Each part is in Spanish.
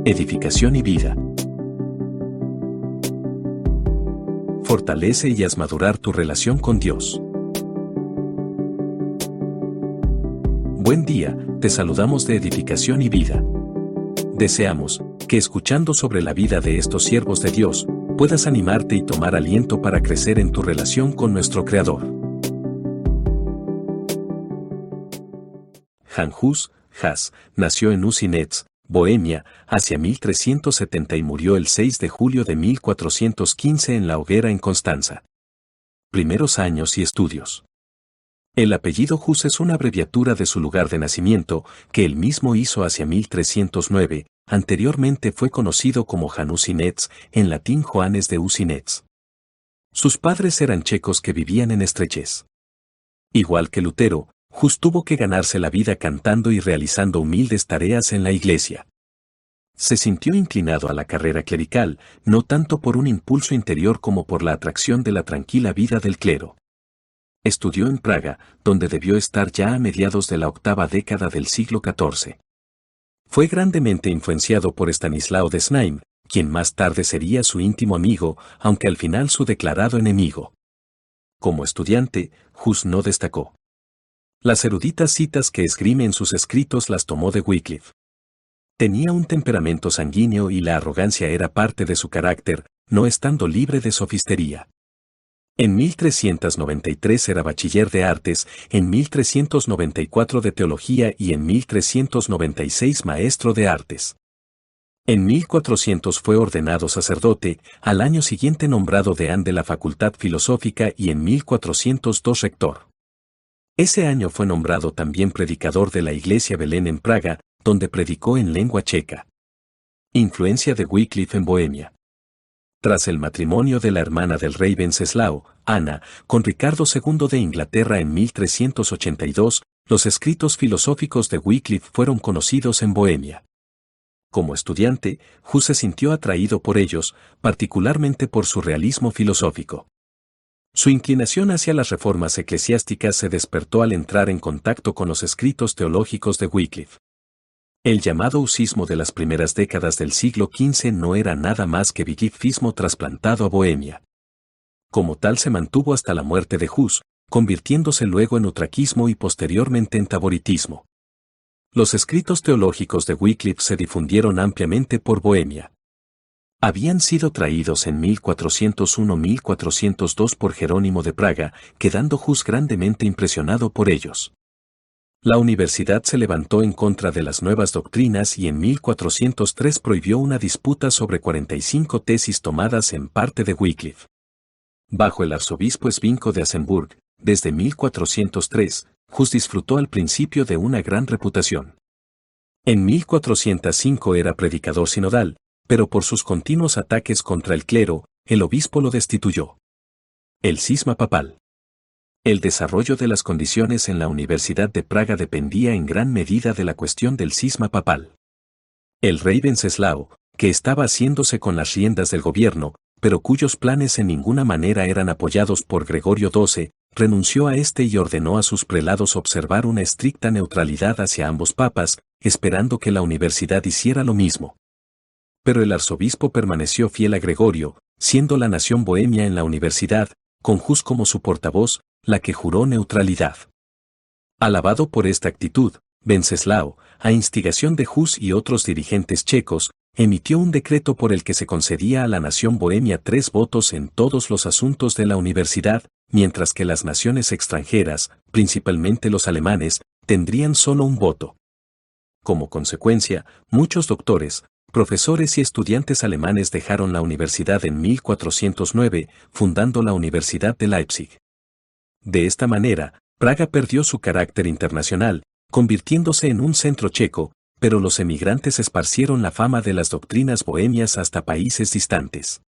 edificación y vida. Fortalece y haz madurar tu relación con Dios. Buen día, te saludamos de Edificación y Vida. Deseamos que escuchando sobre la vida de estos siervos de Dios, puedas animarte y tomar aliento para crecer en tu relación con nuestro Creador. Jan Hus nació en Husinec, Bohemia, hacia 1370 y murió el 6 de julio de 1415 en la hoguera en Constanza. Primeros años y estudios. El apellido Hus es una abreviatura de su lugar de nacimiento, que él mismo hizo hacia 1309, anteriormente fue conocido como Jan Husinec, en latín Joanes de Husinec. Sus padres eran checos que vivían en estrechez. Igual que Lutero, Hus tuvo que ganarse la vida cantando y realizando humildes tareas en la iglesia. Se sintió inclinado a la carrera clerical, no tanto por un impulso interior como por la atracción de la tranquila vida del clero. Estudió en Praga, donde debió estar ya a mediados de la octava década del siglo XIV. Fue grandemente influenciado por Stanislao de Znaim, quien más tarde sería su íntimo amigo, aunque al final su declarado enemigo. Como estudiante, Hus no destacó. Las eruditas citas que esgrime en sus escritos las tomó de Wycliffe. Tenía un temperamento sanguíneo y la arrogancia era parte de su carácter, no estando libre de sofistería. En 1393 era bachiller de artes, en 1394 de teología y en 1396 maestro de artes. En 1400 fue ordenado sacerdote, al año siguiente nombrado deán de la Facultad Filosófica y en 1402 rector. Ese año fue nombrado también predicador de la Iglesia Belén en Praga, donde predicó en lengua checa. Influencia de Wycliffe en Bohemia. Tras el matrimonio de la hermana del rey Wenceslao, Ana, con Ricardo II de Inglaterra en 1382, los escritos filosóficos de Wycliffe fueron conocidos en Bohemia. Como estudiante, Hus se sintió atraído por ellos, particularmente por su realismo filosófico. Su inclinación hacia las reformas eclesiásticas se despertó al entrar en contacto con los escritos teológicos de Wycliffe. El llamado husismo de las primeras décadas del siglo XV no era nada más que wycliffismo trasplantado a Bohemia. Como tal se mantuvo hasta la muerte de Hus, convirtiéndose luego en utraquismo y posteriormente en taboritismo. Los escritos teológicos de Wycliffe se difundieron ampliamente por Bohemia. Habían sido traídos en 1401-1402 por Jerónimo de Praga, quedando Hus grandemente impresionado por ellos. La universidad se levantó en contra de las nuevas doctrinas y en 1403 prohibió una disputa sobre 45 tesis tomadas en parte de Wycliffe. Bajo el arzobispo Svinko de Asenburg, desde 1403, Hus disfrutó al principio de una gran reputación. En 1405 era predicador sinodal, pero por sus continuos ataques contra el clero, el obispo lo destituyó. El cisma papal. El desarrollo de las condiciones en la Universidad de Praga dependía en gran medida de la cuestión del cisma papal. El rey Wenceslao, que estaba haciéndose con las riendas del gobierno, pero cuyos planes en ninguna manera eran apoyados por Gregorio XII, renunció a este y ordenó a sus prelados observar una estricta neutralidad hacia ambos papas, esperando que la universidad hiciera lo mismo. Pero el arzobispo permaneció fiel a Gregorio, siendo la nación bohemia en la universidad, con Hus como su portavoz, la que juró neutralidad. Alabado por esta actitud, Wenceslao, a instigación de Hus y otros dirigentes checos, emitió un decreto por el que se concedía a la nación bohemia 3 votos en todos los asuntos de la universidad, mientras que las naciones extranjeras, principalmente los alemanes, tendrían solo un voto. Como consecuencia, muchos doctores, profesores y estudiantes alemanes dejaron la universidad en 1409, fundando la Universidad de Leipzig. De esta manera, Praga perdió su carácter internacional, convirtiéndose en un centro checo, pero los emigrantes esparcieron la fama de las doctrinas bohemias hasta países distantes.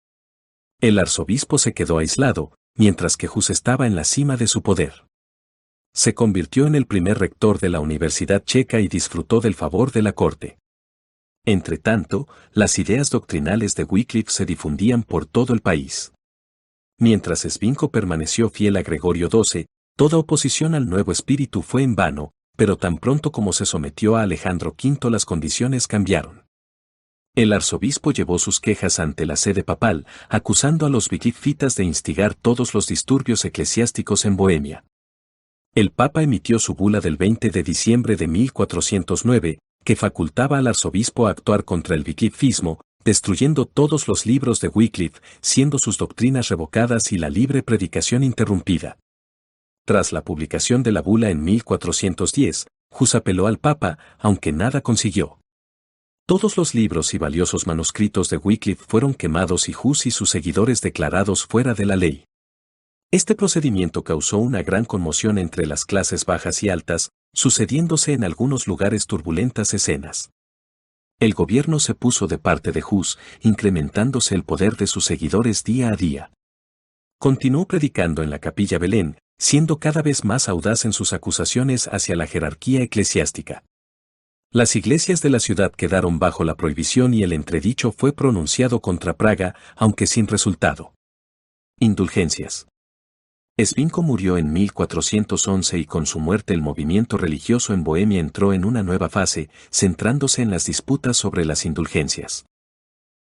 El arzobispo se quedó aislado, mientras que Hus estaba en la cima de su poder. Se convirtió en el primer rector de la Universidad Checa y disfrutó del favor de la corte. Entretanto, las ideas doctrinales de Wycliffe se difundían por todo el país. Mientras Svinko permaneció fiel a Gregorio XII, toda oposición al nuevo espíritu fue en vano, pero tan pronto como se sometió a Alejandro V las condiciones cambiaron. El arzobispo llevó sus quejas ante la sede papal, acusando a los Wyclifitas de instigar todos los disturbios eclesiásticos en Bohemia. El Papa emitió su bula del 20 de diciembre de 1409, que facultaba al arzobispo a actuar contra el wyclifismo, destruyendo todos los libros de Wycliffe, siendo sus doctrinas revocadas y la libre predicación interrumpida. Tras la publicación de la bula en 1410, Hus apeló al Papa, aunque nada consiguió. Todos los libros y valiosos manuscritos de Wycliffe fueron quemados y Hus y sus seguidores declarados fuera de la ley. Este procedimiento causó una gran conmoción entre las clases bajas y altas, sucediéndose en algunos lugares turbulentas escenas. El gobierno se puso de parte de Hus, incrementándose el poder de sus seguidores día a día. Continuó predicando en la Capilla Belén, siendo cada vez más audaz en sus acusaciones hacia la jerarquía eclesiástica. Las iglesias de la ciudad quedaron bajo la prohibición y el entredicho fue pronunciado contra Praga, aunque sin resultado. Indulgencias. Svinko murió en 1411 y con su muerte el movimiento religioso en Bohemia entró en una nueva fase, centrándose en las disputas sobre las indulgencias.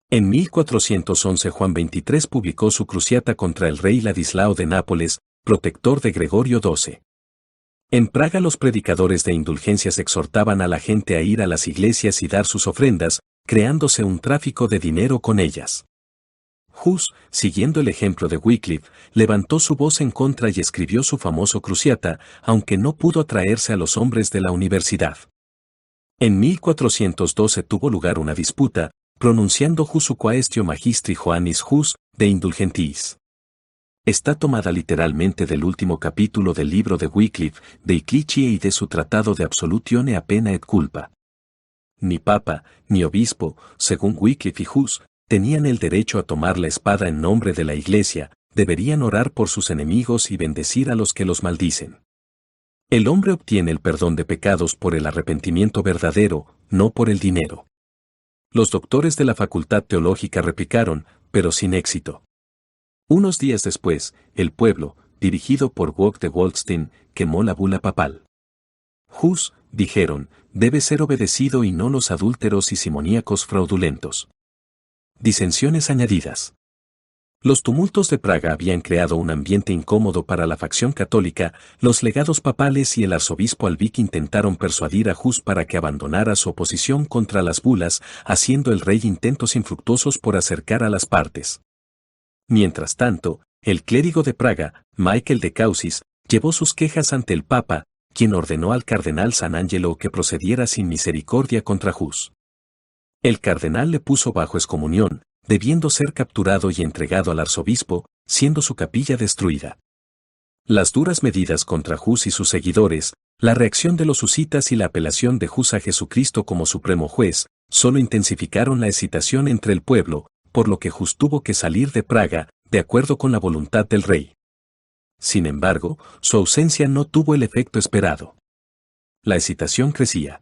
En 1411 Juan XXIII publicó su cruciata contra el rey Ladislao de Nápoles, protector de Gregorio XII. En Praga los predicadores de indulgencias exhortaban a la gente a ir a las iglesias y dar sus ofrendas, creándose un tráfico de dinero con ellas. Hus, siguiendo el ejemplo de Wycliffe, levantó su voz en contra y escribió su famoso cruciata, aunque no pudo atraerse a los hombres de la universidad. En 1412 tuvo lugar una disputa, pronunciando Hus quaestio magistri Johannis Hus, de indulgentis. Está tomada literalmente del último capítulo del libro de Wycliffe, de Ecclesiae y de su tratado de Absolutione a pena et culpa. Ni papa, ni obispo, según Wycliffe y Hus, tenían el derecho a tomar la espada en nombre de la Iglesia, deberían orar por sus enemigos y bendecir a los que los maldicen. El hombre obtiene el perdón de pecados por el arrepentimiento verdadero, no por el dinero. Los doctores de la Facultad Teológica replicaron, pero sin éxito. Unos días después, el pueblo, dirigido por Wog de Waldstein, quemó la bula papal. Hus, dijeron, debe ser obedecido y no los adúlteros y simoníacos fraudulentos. Disensiones añadidas. Los tumultos de Praga habían creado un ambiente incómodo para la facción católica, los legados papales y el arzobispo Albic intentaron persuadir a Hus para que abandonara su oposición contra las bulas, haciendo el rey intentos infructuosos por acercar a las partes. Mientras tanto, el clérigo de Praga, Michael de Causis, llevó sus quejas ante el Papa, quien ordenó al cardenal San Angelo que procediera sin misericordia contra Hus. El cardenal le puso bajo excomunión, debiendo ser capturado y entregado al arzobispo, siendo su capilla destruida. Las duras medidas contra Hus y sus seguidores, la reacción de los husitas y la apelación de Hus a Jesucristo como supremo juez, solo intensificaron la excitación entre el pueblo, por lo que Hus tuvo que salir de Praga, de acuerdo con la voluntad del rey. Sin embargo, su ausencia no tuvo el efecto esperado. La excitación crecía.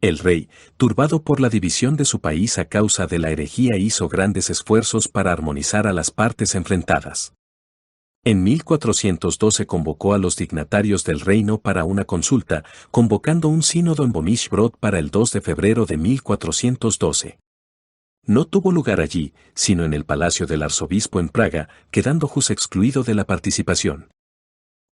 El rey, turbado por la división de su país a causa de la herejía, hizo grandes esfuerzos para armonizar a las partes enfrentadas. En 1412 convocó a los dignatarios del reino para una consulta, convocando un sínodo en Bomischbrod para el 2 de febrero de 1412. No tuvo lugar allí, sino en el palacio del arzobispo en Praga, quedando Hus excluido de la participación.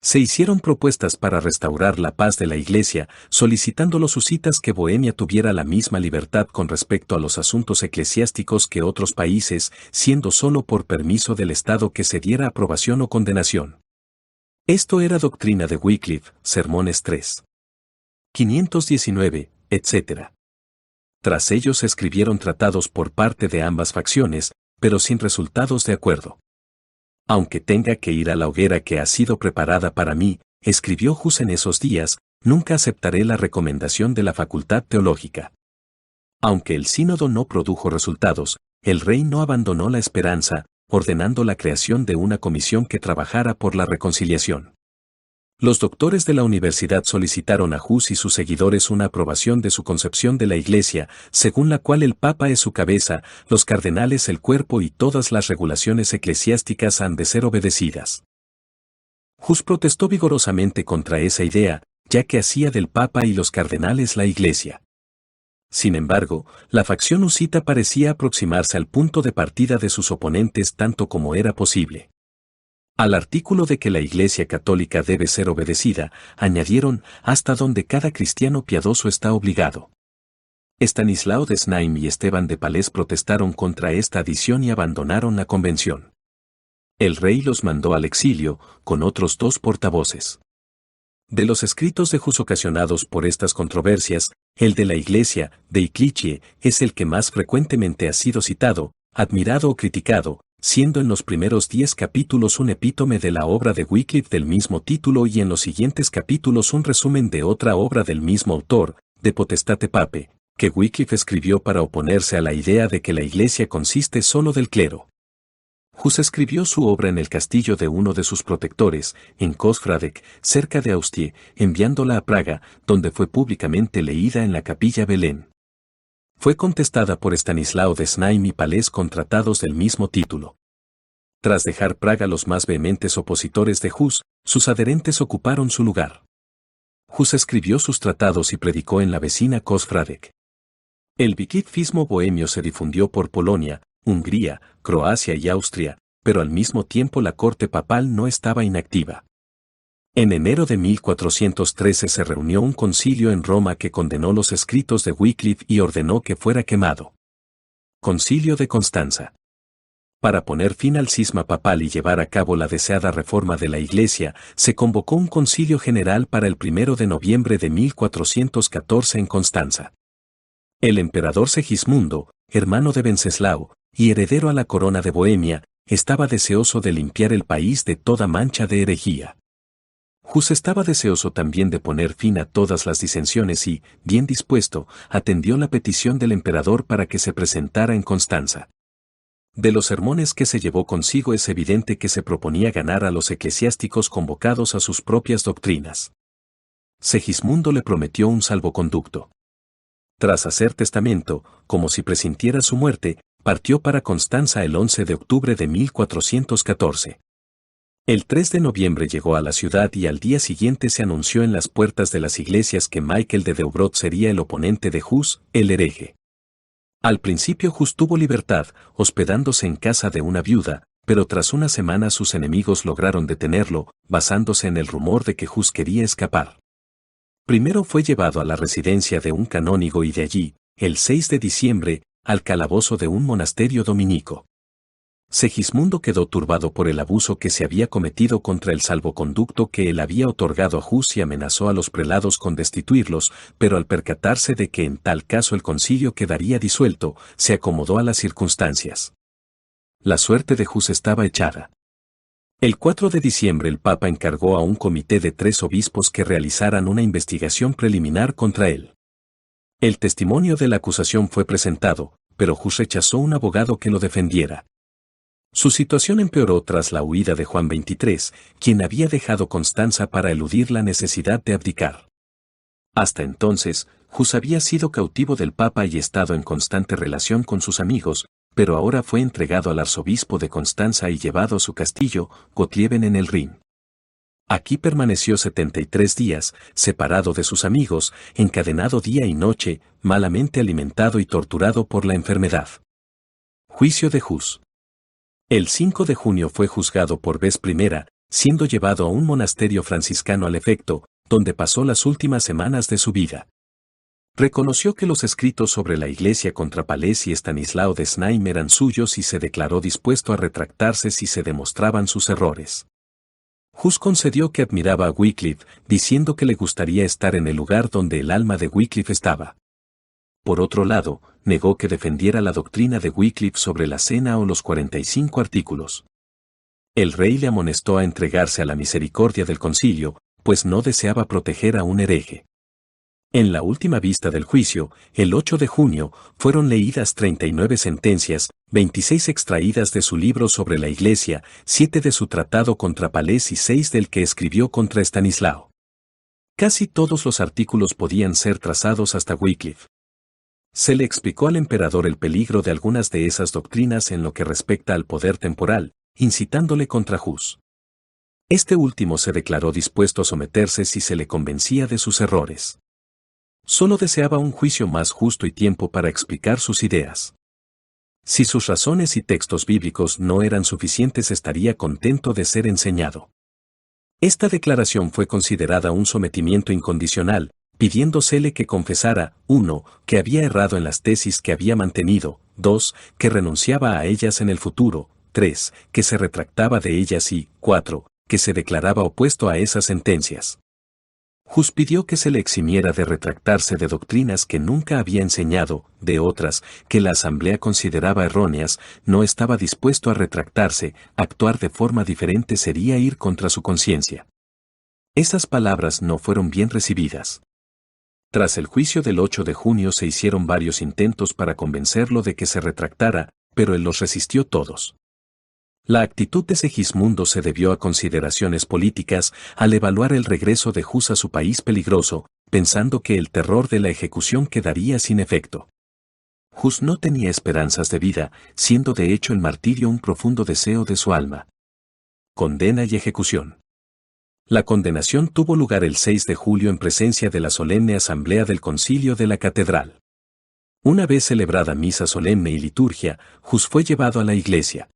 Se hicieron propuestas para restaurar la paz de la Iglesia, solicitando los husitas que Bohemia tuviera la misma libertad con respecto a los asuntos eclesiásticos que otros países, siendo solo por permiso del Estado que se diera aprobación o condenación. Esto era doctrina de Wycliffe, Sermones 3. 519, etc. Tras ellos se escribieron tratados por parte de ambas facciones, pero sin resultados de acuerdo. Aunque tenga que ir a la hoguera que ha sido preparada para mí, escribió Hus en esos días, nunca aceptaré la recomendación de la Facultad Teológica. Aunque el sínodo no produjo resultados, el rey no abandonó la esperanza, ordenando la creación de una comisión que trabajara por la reconciliación. Los doctores de la universidad solicitaron a Hus y sus seguidores una aprobación de su concepción de la Iglesia, según la cual el Papa es su cabeza, los cardenales el cuerpo y todas las regulaciones eclesiásticas han de ser obedecidas. Hus protestó vigorosamente contra esa idea, ya que hacía del Papa y los cardenales la Iglesia. Sin embargo, la facción husita parecía aproximarse al punto de partida de sus oponentes tanto como era posible. Al artículo de que la Iglesia Católica debe ser obedecida, añadieron hasta donde cada cristiano piadoso está obligado. Estanislao de Znaim y Esteban de Palés protestaron contra esta adición y abandonaron la convención. El rey los mandó al exilio, con otros 2 portavoces. De los escritos de Hus ocasionados por estas controversias, el de la Iglesia, de Iclichie, es el que más frecuentemente ha sido citado, admirado o criticado, siendo en los primeros 10 capítulos un epítome de la obra de Wycliffe del mismo título y en los siguientes capítulos un resumen de otra obra del mismo autor, De Potestate Pape, que Wycliffe escribió para oponerse a la idea de que la Iglesia consiste solo del clero. Hus escribió su obra en el castillo de uno de sus protectores, en Kosfradek, cerca de Austria, enviándola a Praga, donde fue públicamente leída en la capilla Belén. Fue contestada por Estanislao de Znaim y Palés con tratados del mismo título. Tras dejar Praga los más vehementes opositores de Hus, sus adherentes ocuparon su lugar. Hus escribió sus tratados y predicó en la vecina Kosfradek. El vikifismo bohemio se difundió por Polonia, Hungría, Croacia y Austria, pero al mismo tiempo la corte papal no estaba inactiva. En enero de 1413 se reunió un concilio en Roma que condenó los escritos de Wycliffe y ordenó que fuera quemado. Concilio de Constanza. Para poner fin al cisma papal y llevar a cabo la deseada reforma de la Iglesia, se convocó un concilio general para el 1 de noviembre de 1414 en Constanza. El emperador Segismundo, hermano de Wenceslao, y heredero a la corona de Bohemia, estaba deseoso de limpiar el país de toda mancha de herejía. Hus estaba deseoso también de poner fin a todas las disensiones y, bien dispuesto, atendió la petición del emperador para que se presentara en Constanza. De los sermones que se llevó consigo es evidente que se proponía ganar a los eclesiásticos convocados a sus propias doctrinas. Segismundo le prometió un salvoconducto. Tras hacer testamento, como si presintiera su muerte, partió para Constanza el 11 de octubre de 1414. El 3 de noviembre llegó a la ciudad y al día siguiente se anunció en las puertas de las iglesias que Michael de Deubrot sería el oponente de Hus, el hereje. Al principio Hus tuvo libertad, hospedándose en casa de una viuda, pero tras una semana sus enemigos lograron detenerlo, basándose en el rumor de que Hus quería escapar. Primero fue llevado a la residencia de un canónigo y de allí, el 6 de diciembre, al calabozo de un monasterio dominico. Segismundo quedó turbado por el abuso que se había cometido contra el salvoconducto que él había otorgado a Hus y amenazó a los prelados con destituirlos, pero al percatarse de que en tal caso el concilio quedaría disuelto, se acomodó a las circunstancias. La suerte de Hus estaba echada. El 4 de diciembre el Papa encargó a un comité de 3 obispos que realizaran una investigación preliminar contra él. El testimonio de la acusación fue presentado, pero Hus rechazó un abogado que lo defendiera. Su situación empeoró tras la huida de Juan XXIII, quien había dejado Constanza para eludir la necesidad de abdicar. Hasta entonces, Hus había sido cautivo del Papa y estado en constante relación con sus amigos, pero ahora fue entregado al arzobispo de Constanza y llevado a su castillo, Gottlieben en el Rin. Aquí permaneció 73 días, separado de sus amigos, encadenado día y noche, malamente alimentado y torturado por la enfermedad. Juicio de Hus. El 5 de junio fue juzgado por vez primera, siendo llevado a un monasterio franciscano al efecto, donde pasó las últimas semanas de su vida. Reconoció que los escritos sobre la Iglesia contra Palés y Estanislao de Znaim eran suyos y se declaró dispuesto a retractarse si se demostraban sus errores. Hus concedió que admiraba a Wycliffe, diciendo que le gustaría estar en el lugar donde el alma de Wycliffe estaba. Por otro lado, negó que defendiera la doctrina de Wycliffe sobre la cena o los 45 artículos. El rey le amonestó a entregarse a la misericordia del concilio, pues no deseaba proteger a un hereje. En la última vista del juicio, el 8 de junio, fueron leídas 39 sentencias, 26 extraídas de su libro sobre la Iglesia, 7 de su tratado contra Palés y 6 del que escribió contra Estanislao. Casi todos los artículos podían ser trazados hasta Wycliffe. Se le explicó al emperador el peligro de algunas de esas doctrinas en lo que respecta al poder temporal, incitándole contra Hus. Este último se declaró dispuesto a someterse si se le convencía de sus errores. Solo deseaba un juicio más justo y tiempo para explicar sus ideas. Si sus razones y textos bíblicos no eran suficientes, estaría contento de ser enseñado. Esta declaración fue considerada un sometimiento incondicional, pidiéndosele que confesara, 1, que había errado en las tesis que había mantenido, 2, que renunciaba a ellas en el futuro, 3, que se retractaba de ellas y, 4, que se declaraba opuesto a esas sentencias. Hus pidió que se le eximiera de retractarse de doctrinas que nunca había enseñado, de otras, que la asamblea consideraba erróneas, no estaba dispuesto a retractarse, actuar de forma diferente sería ir contra su conciencia. Esas palabras no fueron bien recibidas. Tras el juicio del 8 de junio se hicieron varios intentos para convencerlo de que se retractara, pero él los resistió todos. La actitud de Segismundo se debió a consideraciones políticas al evaluar el regreso de Hus a su país peligroso, pensando que el terror de la ejecución quedaría sin efecto. Hus no tenía esperanzas de vida, siendo de hecho el martirio un profundo deseo de su alma. Condena y ejecución. La condenación tuvo lugar el 6 de julio en presencia de la solemne asamblea del concilio de la catedral. Una vez celebrada misa solemne y liturgia, Hus fue llevado a la iglesia.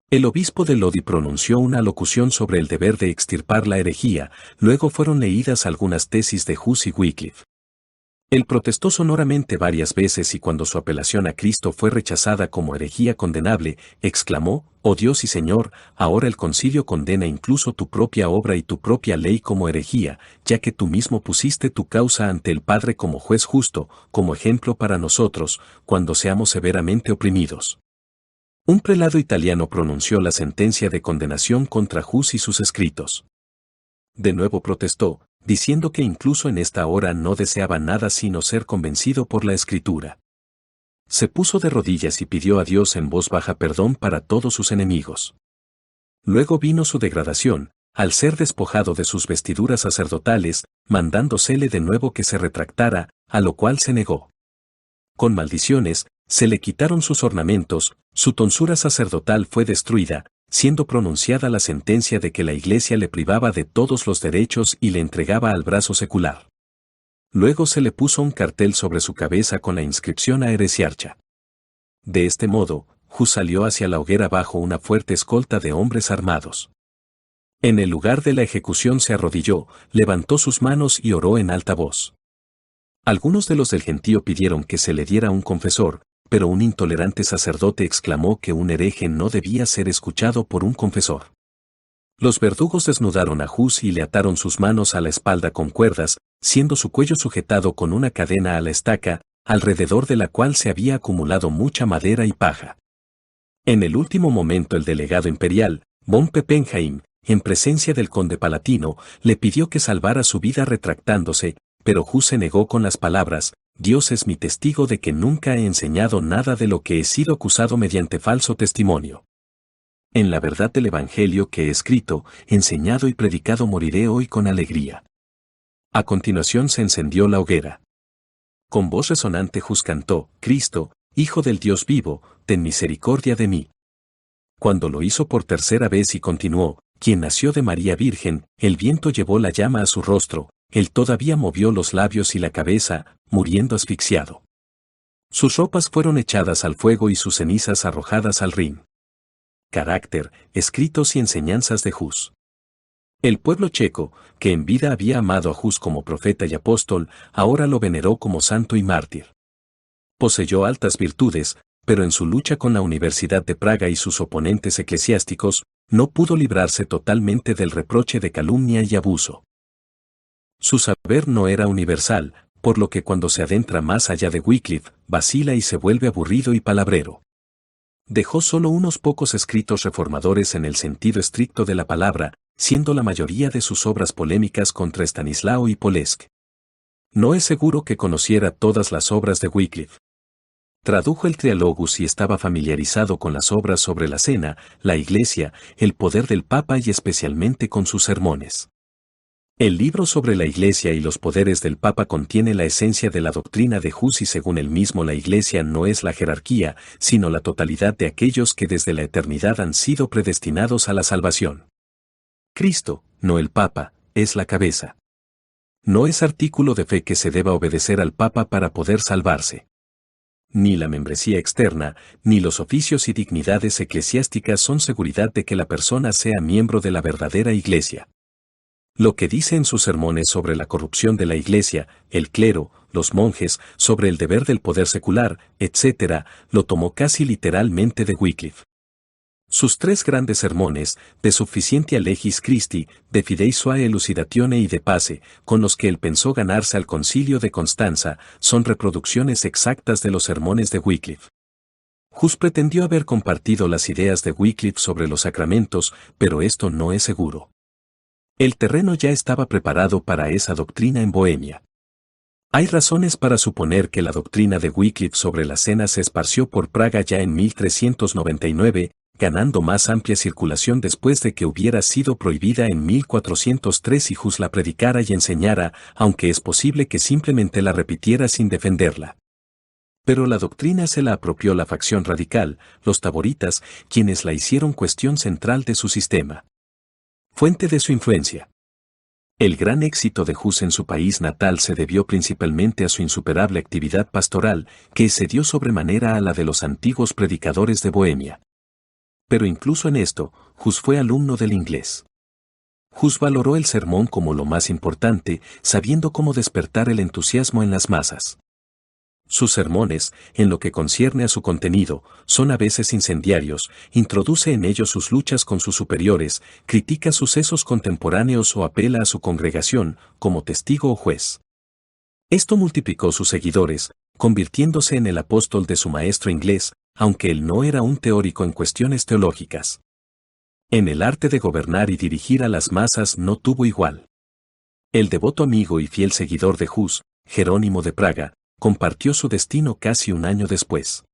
El obispo de Lodi pronunció una alocución sobre el deber de extirpar la herejía, luego fueron leídas algunas tesis de Hus y Wycliffe. Él protestó sonoramente varias veces y cuando su apelación a Cristo fue rechazada como herejía condenable, exclamó, «Oh Dios y Señor, ahora el concilio condena incluso tu propia obra y tu propia ley como herejía, ya que tú mismo pusiste tu causa ante el Padre como juez justo, como ejemplo para nosotros, cuando seamos severamente oprimidos». Un prelado italiano pronunció la sentencia de condenación contra Hus y sus escritos. De nuevo protestó, diciendo que incluso en esta hora no deseaba nada sino ser convencido por la Escritura. Se puso de rodillas y pidió a Dios en voz baja perdón para todos sus enemigos. Luego vino su degradación, al ser despojado de sus vestiduras sacerdotales, mandándosele de nuevo que se retractara, a lo cual se negó. Con maldiciones, se le quitaron sus ornamentos, su tonsura sacerdotal fue destruida, siendo pronunciada la sentencia de que la Iglesia le privaba de todos los derechos y le entregaba al brazo secular. Luego se le puso un cartel sobre su cabeza con la inscripción a heresiarcha. De este modo, Hus salió hacia la hoguera bajo una fuerte escolta de hombres armados. En el lugar de la ejecución se arrodilló, levantó sus manos y oró en alta voz. Algunos de los del gentío pidieron que se le diera un confesor, pero un intolerante sacerdote exclamó que un hereje no debía ser escuchado por un confesor. Los verdugos desnudaron a Hus y le ataron sus manos a la espalda con cuerdas, siendo su cuello sujetado con una cadena a la estaca, alrededor de la cual se había acumulado mucha madera y paja. En el último momento el delegado imperial, von Peppenheim, en presencia del conde palatino, le pidió que salvara su vida retractándose, pero Hus se negó con las palabras, «Dios es mi testigo de que nunca he enseñado nada de lo que he sido acusado mediante falso testimonio. En la verdad del Evangelio que he escrito, enseñado y predicado moriré hoy con alegría». A continuación se encendió la hoguera. Con voz resonante Hus cantó, «Cristo, Hijo del Dios vivo, ten misericordia de mí». Cuando lo hizo por tercera vez y continuó, «Quien nació de María Virgen, el viento llevó la llama a su rostro, él todavía movió los labios y la cabeza, muriendo asfixiado. Sus ropas fueron echadas al fuego y sus cenizas arrojadas al Rin». Carácter, escritos y enseñanzas de Hus. El pueblo checo, que en vida había amado a Hus como profeta y apóstol, ahora lo veneró como santo y mártir. Poseyó altas virtudes, pero en su lucha con la Universidad de Praga y sus oponentes eclesiásticos, no pudo librarse totalmente del reproche de calumnia y abuso. Su saber no era universal, por lo que cuando se adentra más allá de Wycliffe, vacila y se vuelve aburrido y palabrero. Dejó solo unos pocos escritos reformadores en el sentido estricto de la palabra, siendo la mayoría de sus obras polémicas contra Estanislao y Polesk. No es seguro que conociera todas las obras de Wycliffe. Tradujo el Trialogus y estaba familiarizado con las obras sobre la cena, la Iglesia, el poder del Papa y especialmente con sus sermones. El libro sobre la Iglesia y los poderes del Papa contiene la esencia de la doctrina de Hus y según él mismo la Iglesia no es la jerarquía, sino la totalidad de aquellos que desde la eternidad han sido predestinados a la salvación. Cristo, no el Papa, es la cabeza. No es artículo de fe que se deba obedecer al Papa para poder salvarse. Ni la membresía externa, ni los oficios y dignidades eclesiásticas son seguridad de que la persona sea miembro de la verdadera Iglesia. Lo que dice en sus sermones sobre la corrupción de la Iglesia, el clero, los monjes, sobre el deber del poder secular, etc., lo tomó casi literalmente de Wycliffe. Sus 3 grandes sermones, De Sufficientia Legis Christi, De Fidei Suae Elucidatione y De Pace, con los que él pensó ganarse al Concilio de Constanza, son reproducciones exactas de los sermones de Wycliffe. Hus pretendió haber compartido las ideas de Wycliffe sobre los sacramentos, pero esto no es seguro. El terreno ya estaba preparado para esa doctrina en Bohemia. Hay razones para suponer que la doctrina de Wycliffe sobre la cena se esparció por Praga ya en 1399, ganando más amplia circulación después de que hubiera sido prohibida en 1403 y Hus la predicara y enseñara, aunque es posible que simplemente la repitiera sin defenderla. Pero la doctrina se la apropió la facción radical, los taboritas, quienes la hicieron cuestión central de su sistema. Fuente de su influencia. El gran éxito de Hus en su país natal se debió principalmente a su insuperable actividad pastoral, que excedió sobremanera a la de los antiguos predicadores de Bohemia. Pero incluso en esto, Hus fue alumno del inglés. Hus valoró el sermón como lo más importante, sabiendo cómo despertar el entusiasmo en las masas. Sus sermones, en lo que concierne a su contenido, son a veces incendiarios, introduce en ellos sus luchas con sus superiores, critica sucesos contemporáneos o apela a su congregación, como testigo o juez. Esto multiplicó sus seguidores, convirtiéndose en el apóstol de su maestro inglés, aunque él no era un teórico en cuestiones teológicas. En el arte de gobernar y dirigir a las masas no tuvo igual. El devoto amigo y fiel seguidor de Hus, Jerónimo de Praga, compartió su destino casi un año después.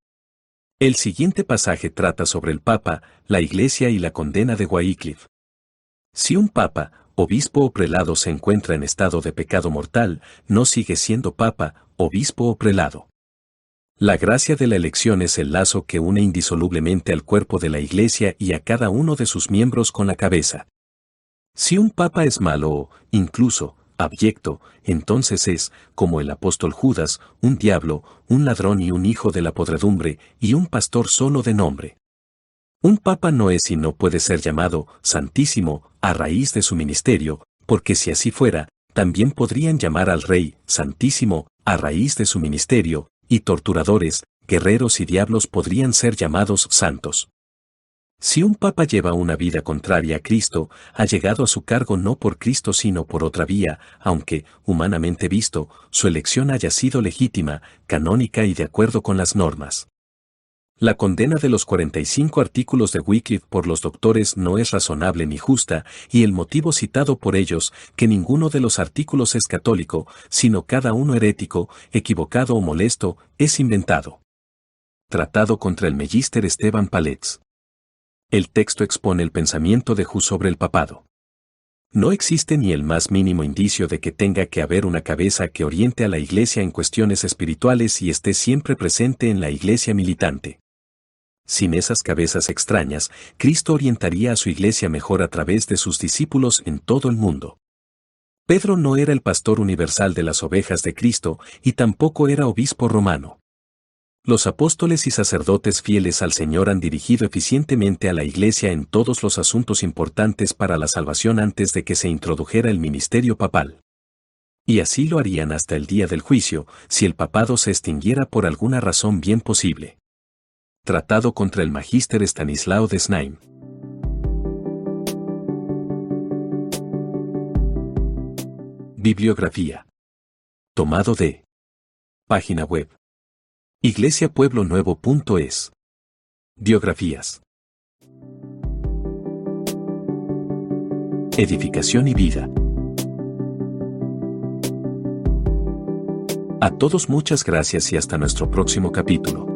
El siguiente pasaje trata sobre el Papa, la Iglesia y la condena de Wycliffe. Si un Papa, obispo o prelado se encuentra en estado de pecado mortal, no sigue siendo Papa, obispo o prelado. La gracia de la elección es el lazo que une indisolublemente al cuerpo de la Iglesia y a cada uno de sus miembros con la cabeza. Si un Papa es malo o, incluso, abyecto, entonces es, como el apóstol Judas, un diablo, un ladrón y un hijo de la podredumbre, y un pastor solo de nombre. Un papa no es y no puede ser llamado santísimo a raíz de su ministerio, porque si así fuera, también podrían llamar al rey santísimo a raíz de su ministerio, y torturadores, guerreros y diablos podrían ser llamados santos. Si un papa lleva una vida contraria a Cristo, ha llegado a su cargo no por Cristo sino por otra vía, aunque, humanamente visto, su elección haya sido legítima, canónica y de acuerdo con las normas. La condena de los 45 artículos de Wycliffe por los doctores no es razonable ni justa, y el motivo citado por ellos, que ninguno de los artículos es católico, sino cada uno herético, equivocado o molesto, es inventado. Tratado contra el Magister Esteban Palets. El texto expone el pensamiento de Hus sobre el papado. No existe ni el más mínimo indicio de que tenga que haber una cabeza que oriente a la Iglesia en cuestiones espirituales y esté siempre presente en la Iglesia militante. Sin esas cabezas extrañas, Cristo orientaría a su Iglesia mejor a través de sus discípulos en todo el mundo. Pedro no era el pastor universal de las ovejas de Cristo y tampoco era obispo romano. Los apóstoles y sacerdotes fieles al Señor han dirigido eficientemente a la Iglesia en todos los asuntos importantes para la salvación antes de que se introdujera el ministerio papal. Y así lo harían hasta el día del juicio, si el papado se extinguiera por alguna razón bien posible. Tratado contra el Magister Estanislao de Znaim. Bibliografía. Tomado de. Página web. iglesiapueblonuevo.es. Biografías. Edificación y vida. A todos muchas gracias y hasta nuestro próximo capítulo.